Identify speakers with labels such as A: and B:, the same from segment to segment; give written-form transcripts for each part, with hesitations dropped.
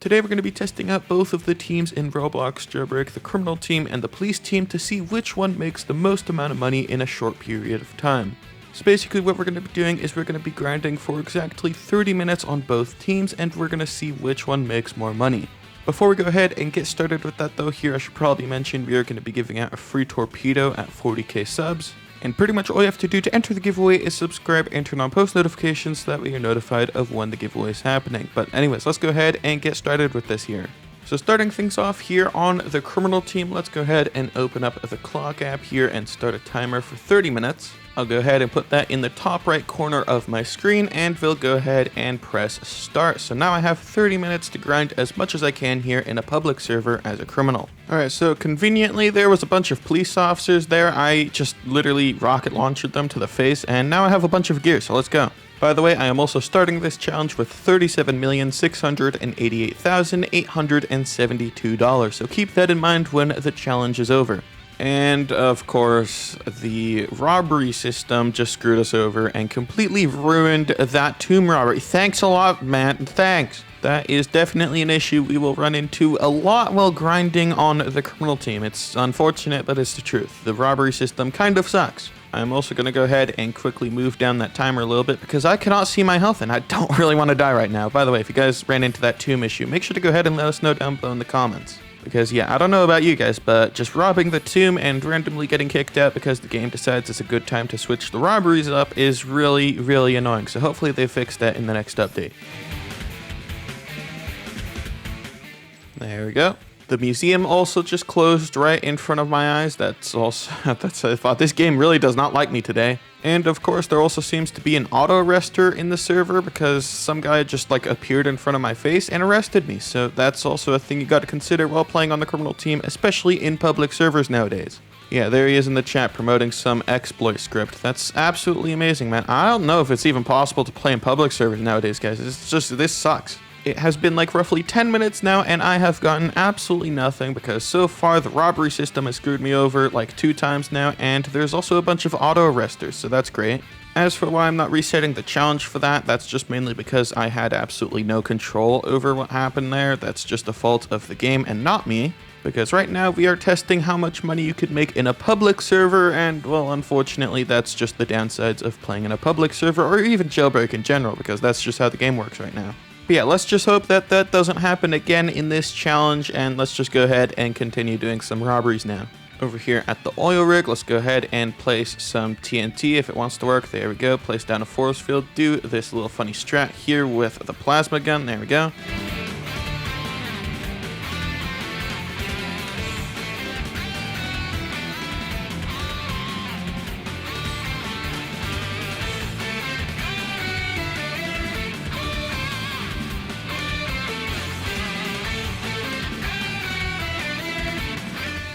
A: Today we're going to be testing out both of the teams in Roblox Jailbreak, the criminal team and the police team, to see which one makes the most amount of money in a short period of time. So basically what we're going to be doing is we're going to be grinding for exactly 30 minutes on both teams, and we're going to see which one makes more money. Before we go ahead and get started with that though, here I should probably mention we are going to be giving out a free torpedo at 40k subs. And pretty much all you have to do to enter the giveaway is subscribe and turn on post notifications so that way you're notified of when the giveaway is happening. But anyways, let's go ahead and get started with this here. So starting things off here on the criminal team, let's go ahead and open up the clock app here and start a timer for 30 minutes. I'll go ahead and put that in the top right corner of my screen, and we'll go ahead and press start. So now I have 30 minutes to grind as much as I can here in a public server as a criminal. Alright, so conveniently there was a bunch of police officers there. I just literally rocket launched them to the face, and now I have a bunch of gear, so let's go. By the way, I am also starting this challenge with $37,688,872, so keep that in mind when the challenge is over. And of course, the robbery system just screwed us over and completely ruined that tomb robbery. Thanks a lot, man. Thanks. That is definitely an issue we will run into a lot while grinding on the criminal team. It's unfortunate, but it's the truth. The robbery system kind of sucks. I'm also going to go ahead and quickly move down that timer a little bit because I cannot see my health and I don't really want to die right now. By the way, if you guys ran into that tomb issue, make sure to go ahead and let us know down below in the comments. Because yeah, I don't know about you guys, but just robbing the tomb and randomly getting kicked out because the game decides it's a good time to switch the robberies up is really, really annoying. So hopefully they fix that in the next update. There we go. The museum also just closed right in front of my eyes. I thought this game really does not like me today. And of course, there also seems to be an auto arrester in the server because some guy just appeared in front of my face and arrested me. So that's also a thing you got to consider while playing on the criminal team, especially in public servers nowadays. Yeah, there he is in the chat promoting some exploit script. That's absolutely amazing, man. I don't know if it's even possible to play in public servers nowadays, guys. This sucks. It has been roughly 10 minutes now, and I have gotten absolutely nothing because so far the robbery system has screwed me over 2 times now, and there's also a bunch of auto arresters, so that's great. As for why I'm not resetting the challenge for that, that's just mainly because I had absolutely no control over what happened there. That's just a fault of the game and not me. Because right now we are testing how much money you could make in a public server, and well, unfortunately that's just the downsides of playing in a public server or even Jailbreak in general, because that's just how the game works right now. But yeah, let's just hope that that doesn't happen again in this challenge, and let's just go ahead and continue doing some robberies now. Over here at the oil rig, let's go ahead and place some TNT if it wants to work. There we go. Place down a force field. Do this little funny strat here with the plasma gun. There we go.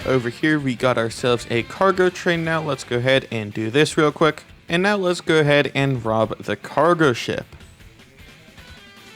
A: Over here we got ourselves a cargo train now. Let's go ahead and do this real quick. And now let's go ahead and rob the cargo ship.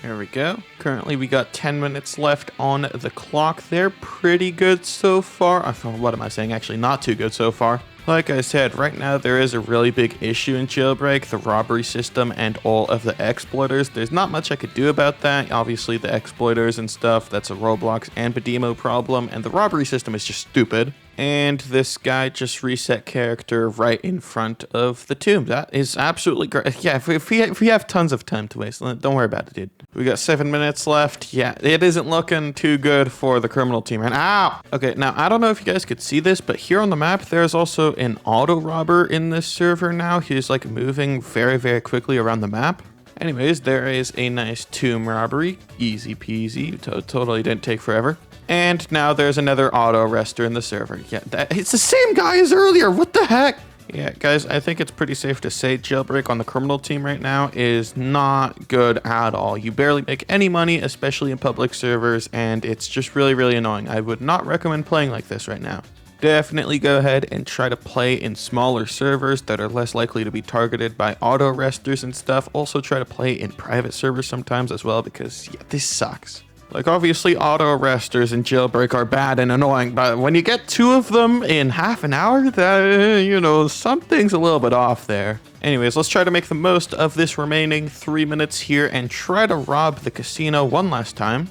A: There we go. Currently we got 10 minutes left on the clock there. Pretty good so far. What am I saying? Actually, not too good so far. Like I said, right now there is a really big issue in Jailbreak, the robbery system and all of the exploiters. There's not much I could do about that. Obviously the exploiters and stuff, that's a Roblox and Badimo problem, and the robbery system is just stupid. And this guy just reset character right in front of the tomb. That is absolutely great. Yeah, if we have tons of time to waste, don't worry about it, dude. We got 7 minutes left. Yeah, it isn't looking too good for the criminal team. And ow! Okay, now I don't know if you guys could see this, but here on the map, there's also an auto robber in this server now. He's moving very, very quickly around the map. Anyways, there is a nice tomb robbery. Easy peasy. Totally didn't take forever. And now there's another auto arrester in the server. Yeah, it's the same guy as earlier. What the heck? Yeah, guys, I think it's pretty safe to say Jailbreak on the criminal team right now is not good at all. You barely make any money, especially in public servers, and it's just really, really annoying. I would not recommend playing like this right now. Definitely go ahead and try to play in smaller servers that are less likely to be targeted by auto arresters and stuff. Also try to play in private servers sometimes as well, because yeah, this sucks. Obviously auto arresters in Jailbreak are bad and annoying, but when you get 2 of them in half an hour, that, something's a little bit off there. Anyways, let's try to make the most of this remaining 3 minutes here and try to rob the casino one last time.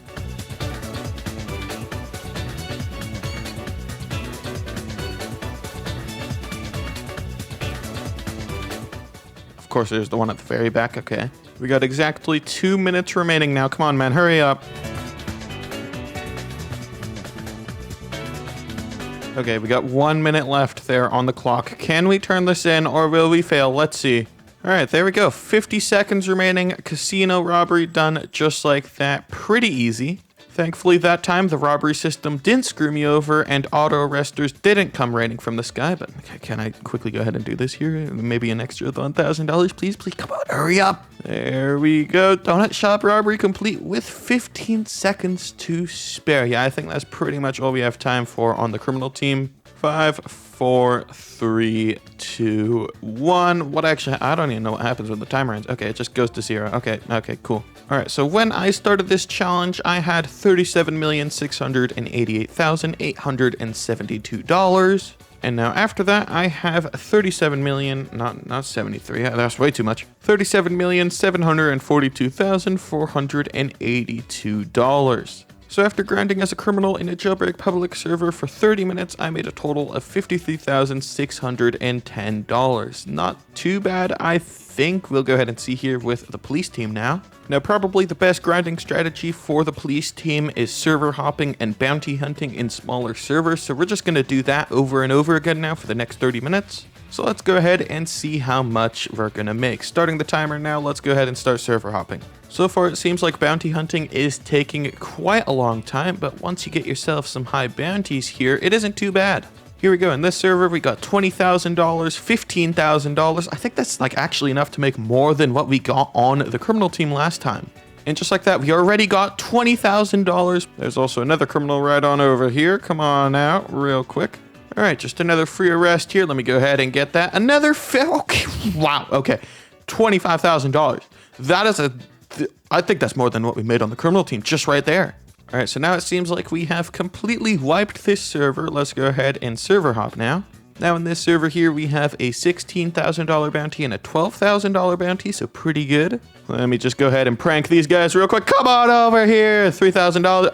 A: course, there's the one at the very back. Okay. We got exactly 2 minutes remaining now. Come on, man. Hurry up. Okay, we got 1 minute left there on the clock. Can we turn this in or will we fail? Let's see. All right, there we go. 50 seconds remaining. Casino robbery done just like that. Pretty easy. Thankfully, that time, the robbery system didn't screw me over and auto arresters didn't come raining from the sky. But can I quickly go ahead and do this here? Maybe an extra $1,000, please? Please, come on, hurry up. There we go. Donut shop robbery complete with 15 seconds to spare. Yeah, I think that's pretty much all we have time for on the criminal team. 5, 4, 3, 2, 1. What actually, I don't even know what happens when the timer ends. Okay, it just goes to 0. Okay, cool. All right, so when I started this challenge, I had $37,688,872. And now after that, I have 37 million, not 73, that's way too much. $37,742,482. So after grinding as a criminal in a Jailbreak public server for 30 minutes, I made a total of $53,610. Not too bad, I think. We'll go ahead and see here with the police team now. Now, probably the best grinding strategy for the police team is server hopping and bounty hunting in smaller servers. So we're just going to do that over and over again now for the next 30 minutes. So let's go ahead and see how much we're going to make. Starting the timer now, let's go ahead and start server hopping. So far, it seems like bounty hunting is taking quite a long time, but once you get yourself some high bounties here, it isn't too bad. Here we go. In this server, we got $20,000, $15,000. I think that's like actually enough to make more than what we got on the criminal team last time. And just like that, we already got $20,000. There's also another criminal right on over here. Come on out real quick. All right, just another free arrest here. Let me go ahead and get that. Another okay. Wow. Okay. $25,000. That is I think that's more than what we made on the criminal team just right there. All right, so now it seems like we have completely wiped this server. Let's go ahead and server hop now. Now in this server here, we have a $16,000 bounty and a $12,000 bounty, so pretty good. Let me just go ahead and prank these guys real quick. Come on over here, $3,000.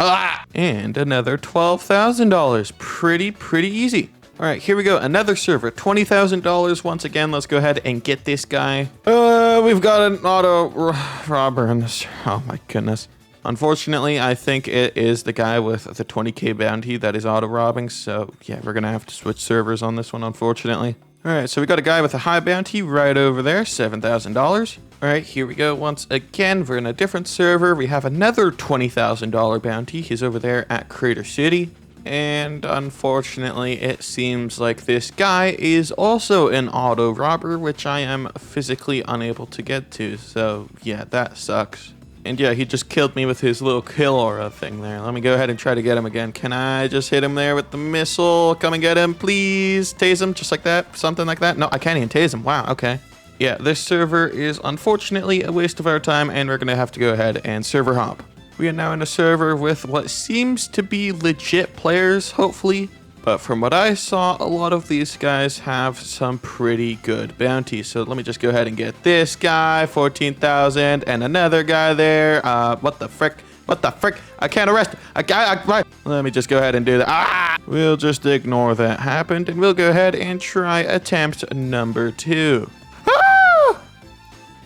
A: And another $12,000. Pretty easy. All right, here we go. Another server, $20,000 once again. Let's go ahead and get this guy. We've got an auto robber in this. Oh my goodness. Unfortunately, I think it is the guy with the 20k bounty that is auto robbing. So yeah, we're gonna have to switch servers on this one, unfortunately. All right, so we got a guy with a high bounty right over there, $7,000. All right, here we go. Once again, we're in a different server. We have another $20,000 bounty. He's over there at Crater City. And unfortunately, it seems like this guy is also an auto robber, which I am physically unable to get to. So yeah, that sucks. And yeah, he just killed me with his little kill aura thing there. Let me go ahead and try to get him again. Can I just hit him there with the missile? Come and get him, please. Tase him just like that. Something like that. No, I can't even tase him. Wow, okay. Yeah, this server is unfortunately a waste of our time, and we're going to have to go ahead and server hop. We are now in a server with what seems to be legit players, hopefully. But from what I saw, a lot of these guys have some pretty good bounties. So let me just go ahead and get this guy, 14,000, and another guy there. What the frick? What the frick? I can't arrest a guy. Let me just go ahead and do that. We'll just ignore that happened, and we'll go ahead and try attempt number 2.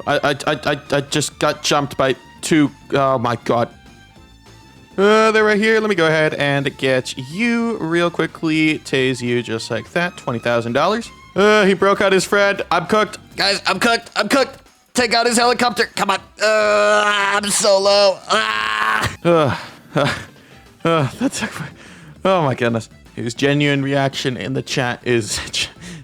A: I just got jumped by 2. Oh my god. They're right here. Let me go ahead and get you real quickly. Tase you just like that. $20,000. He broke out his friend. I'm cooked. Guys, I'm cooked. Take out his helicopter. Come on. I'm so low. That's... Oh my goodness. His genuine reaction in the chat is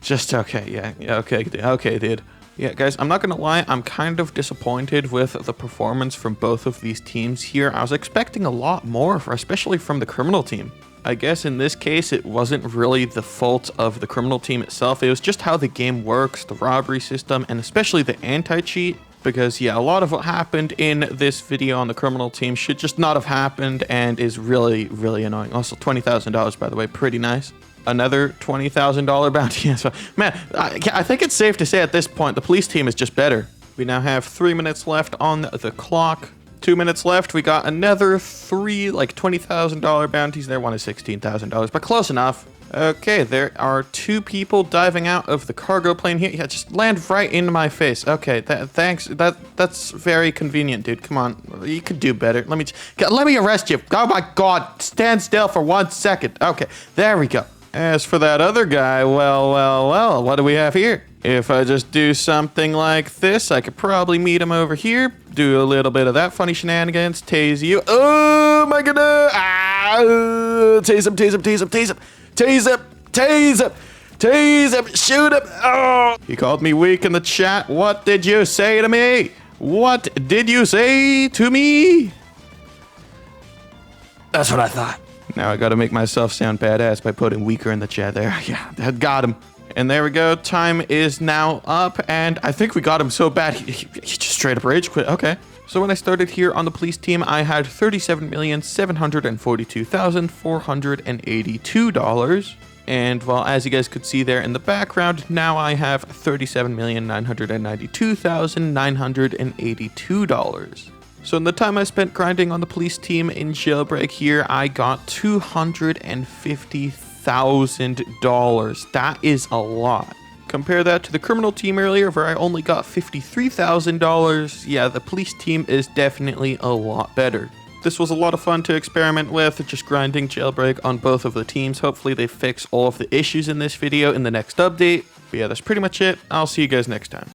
A: just okay. Yeah, okay, dude. Yeah, guys, I'm not gonna lie, I'm kind of disappointed with the performance from both of these teams here. I was expecting a lot more, especially from the criminal team. I guess in this case, it wasn't really the fault of the criminal team itself. It was just how the game works, the robbery system, and especially the anti-cheat. Because, yeah, a lot of what happened in this video on the criminal team should just not have happened and is really, really annoying. Also, $20,000, by the way, pretty nice. Another $20,000 bounty. Man, I think it's safe to say at this point, the police team is just better. We now have 3 minutes left on the clock. 2 minutes left. We got another 3, like $20,000 bounties there. One is $16,000, but close enough. Okay, there are 2 people diving out of the cargo plane here. Yeah, just land right into my face. Okay, thanks. That's very convenient, dude. Come on, you could do better. Let me arrest you. Oh my God, stand still for 1 second. Okay, there we go. As for that other guy, well, what do we have here? If I just do something like this, I could probably meet him over here, do a little bit of that funny shenanigans, tase you. Oh my goodness! Tase him, tase him, tase him, tase him, tase him, tase him, tase him, shoot him. Oh! He called me weak in the chat. What did you say to me? What did you say to me? That's what I thought. Now I gotta make myself sound badass by putting weaker in the chat there. Yeah, that got him. And there we go. Time is now up, and I think we got him so bad he just straight up rage quit. Okay. So when I started here on the police team, I had $37,742,482. And well, as you guys could see there in the background, now I have $37,992,982. So in the time I spent grinding on the police team in Jailbreak here, I got $250,000. That is a lot. Compare that to the criminal team earlier where I only got $53,000. Yeah, the police team is definitely a lot better. This was a lot of fun to experiment with, just grinding Jailbreak on both of the teams. Hopefully they fix all of the issues in this video in the next update. But yeah, that's pretty much it. I'll see you guys next time.